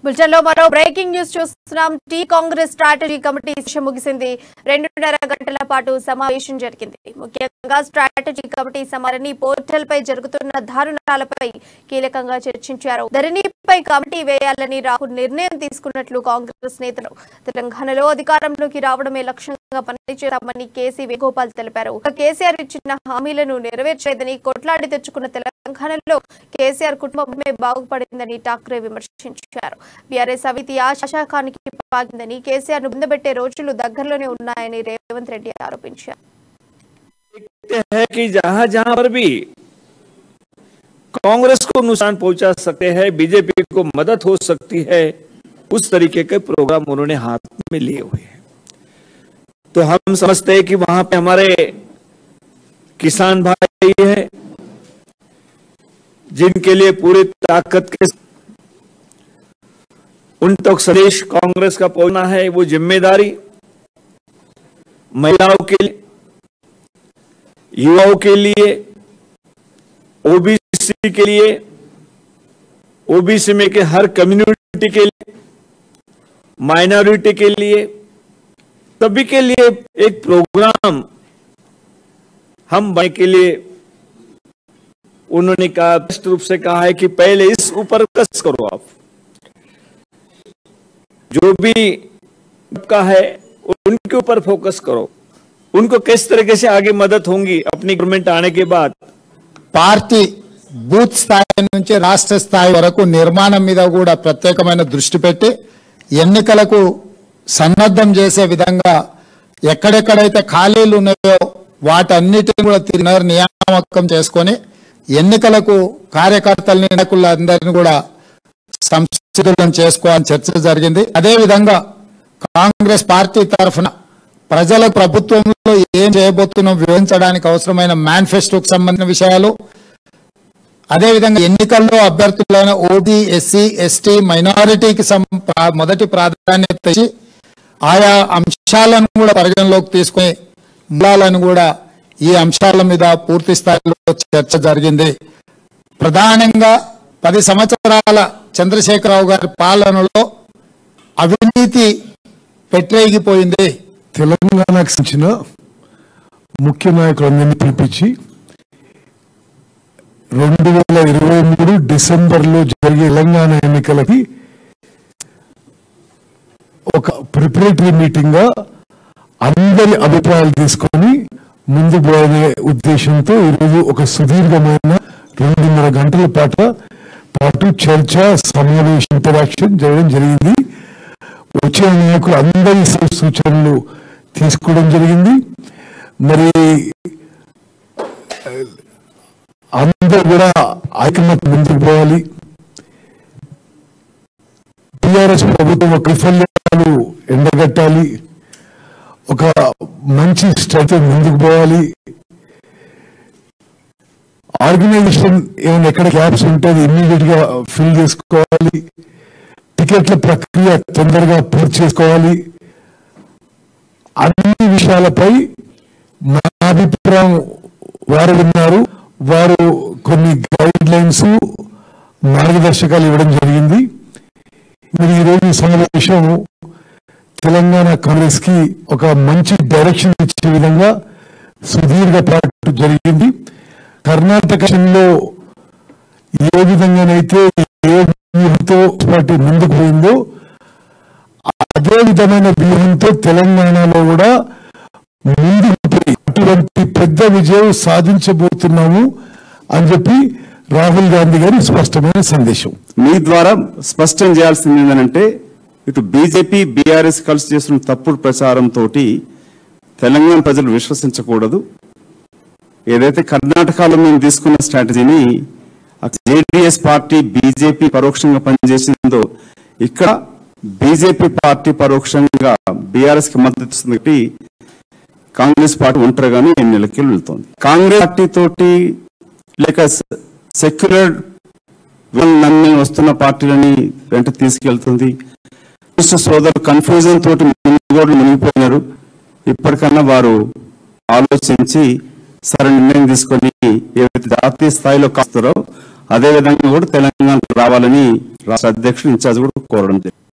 బులెటిన్లో మరో breaking news చూస్తున్నాం. T Congress strategy committee session ముగిసింది. 2.5 గంటల పాటు సమావేశం జరిగింది. ముఖ్యంగా స్ట్రాటజీ కమిటీ సమావేశాన్ని పోర్టల్ పై జరుగుతున్న దారుణాలపై కీలకంగా చర్చించారు. ధరణిపై కమిటీ వేయాలని రాహుల్ నిర్ణయం తీసుకున్నట్లు కాంగ్రెస్ నేతలు తెలంగాణలో అధికారంలోకి రావడమే లక్ష్యంగా పనిచేస్తామని కేసీ వేణుగోపాల్ తెలిపారు. కేసీఆర్ ఇచ్చిన హామీలను నెరవేర్చలేదని కొట్లాడి తెచ్చుకున్న తెలంగాణలో కేసీఆర్ కుటుంబమే బాగుపడిందని ఠాక్రే విమర్శించారు. బీఆర్ఎస్ అవితి ఆశాకానికి పాగిందని కేసీఆర్ ను ముందుబెట్టే రోజులు దగ్గరలోనే ఉన్నాయని రేవంత్ రెడ్డి ఆరోపించారు. जहां जहां पर भी कांग्रेस को नुकसान पहुंचा सकते हैं, बीजेपी को मदद हो सकती है, उस तरीके के प्रोग्राम उन्होंने हाथ में लिए हुए हैं. तो हम समझते हैं कि वहां पे हमारे किसान भाई हैं जिनके लिए पूरी ताकत के उन तक संदेश कांग्रेस का पहुंचना है. वो जिम्मेदारी महिलाओं के लिए, युवाओं के लिए, ओबीसी के लिए, ओबीसी में के हर कम्युनिटी के लिए, माइनॉरिटी के लिए, सभी के लिए एक प्रोग्राम हम बनने के लिए उन्होंने कहा, स्पष्ट रूप से कहा है कि पहले इस ऊपर कस करो. आप जो भी का है उनके ऊपर फोकस करो. उनको किस तरीके से आगे मदद होंगी अपनी गवर्नमेंट आने के बाद. పార్టీ బూత్ స్థాయి నుంచి రాష్ట్ర స్థాయి వరకు నిర్మాణం మీద కూడా ప్రత్యేకమైన దృష్టి పెట్టి ఎన్నికలకు సన్నద్ధం చేసే విధంగా ఎక్కడెక్కడైతే ఖాళీలు ఉన్నాయో వాటన్నిటిని కూడా నియామకం చేసుకొని ఎన్నికలకు కార్యకర్తల్ని నాయకులందరినీ కూడా సంసిద్ధం చేసుకోవాలని చర్చ జరిగింది. అదేవిధంగా కాంగ్రెస్ పార్టీ తరఫున ప్రజల ప్రభుత్వంలో ఏం చేయబోతున్నాం వివరించడానికి అవసరమైన మేనిఫెస్టోకి సంబంధించిన విషయాలు, అదేవిధంగా ఎన్నికల్లో అభ్యర్థులైన ఓబీ, ఎస్సీ, ఎస్టీ, మైనారిటీకి మొదటి ప్రాధాన్యత ఇచ్చి ఆయా అంశాలను కూడా పరిగణలోకి తీసుకుని మూలాలను కూడా ఈ అంశాల మీద పూర్తి స్థాయిలో చర్చ జరిగింది. ప్రధానంగా 10 సంవత్సరాల చంద్రశేఖరరావు గారి పాలనలో అవినీతి పెట్టేగిపోయింది. తెలంగాణకు సంబంధించిన ముఖ్య నాయకులందరినీ పిలిపించి 2023 డిసెంబర్లో జరిగే తెలంగాణ ఎన్నికలకి ఒక ప్రిపరేటరీ మీటింగ్ గా అందరి అభిప్రాయాలు తీసుకొని ముందు పోయే ఉద్దేశంతో ఈరోజు ఒక సుదీర్ఘమైన 2.5 గంటల పాటు చర్చ, సమావేశం, ఇంటరాక్షన్ జరగడం జరిగింది. వచ్చే నాయకులు అందరి సూచనలు తీసుకోవడం జరిగింది. మరి అందరూ కూడా ఐకమత్య ముందుకు పోవాలి. టిఆర్ఎస్ ప్రభుత్వం వైఫల్యాలు ఎండగట్టాలి. ఒక మంచి స్ట్రెంత్ ముందుకు పోవాలి. ఆర్గనైజేషన్ ఏమైనా ఎక్కడ గ్యాప్స్ ఉంటే ఇమ్మీడియట్ గా ఫిల్ చేసుకోవాలి. టికెట్ల ప్రక్రియ తొందరగా పూర్తి చేసుకోవాలి. అన్ని విషయాలపై నా అభిప్రాయం వారు విన్నారు. వారు కొన్ని గైడ్ లైన్స్, మార్గదర్శకాలు ఇవ్వడం జరిగింది. మరి ఈరోజు సమావేశం తెలంగాణ కాంగ్రెస్ కి ఒక మంచి డైరెక్షన్ ఇచ్చే విధంగా సుదీర్ఘ పాటు జరిగింది. కర్ణాటకలో ఏ విధంగానైతే ఏ వ్యూహంతో పార్టీ ముందుకు పోయిందో అదే విధమైన వ్యూహంతో తెలంగాణలో కూడా ముందుకు పోయి అటువంటి పెద్ద విజయం సాధించబోతున్నాము అని చెప్పి రాహుల్ గాంధీ గారి స్పష్టమైన సందేశం. మీ ద్వారా స్పష్టం చేయాల్సింది ఏంటంటే, ఇటు బీజేపీ, బీఆర్ఎస్ కలిసి చేస్తున్న తప్పుడు ప్రచారంతో తెలంగాణ ప్రజలు విశ్వసించకూడదు. ఏదైతే కర్ణాటకలో మేము తీసుకున్న స్ట్రాటజీని జేడీఎస్ పార్టీ, బీజేపీ పరోక్షంగా పనిచేసిందో ఇక్కడ బీజేపీ పార్టీ పరోక్షంగా బీఆర్ఎస్ కి మద్దతు ఇస్తుంది కాబట్టి కాంగ్రెస్ పార్టీ ఒంటరిగానే ఎన్నికలకి వెళ్తోంది. కాంగ్రెస్ పార్టీ తోటి లేక సెక్యులర్ నమ్మి వస్తున్న పార్టీలని వెంట తీసుకెళ్తుంది. సోదరు కన్ఫ్యూజన్ తోటి మునిగిపోయినారు. ఇప్పటికన్నా వారు ఆలోచించి సరైన నిర్ణయం తీసుకొని ఏవైతే జాతీయ స్థాయిలో కాస్తారో అదే విధంగా కూడా తెలంగాణ రావాలని రాష్ట్ర అధ్యక్షుడు ఇన్ఛార్జ్ కూడా కోరడం జరిగింది.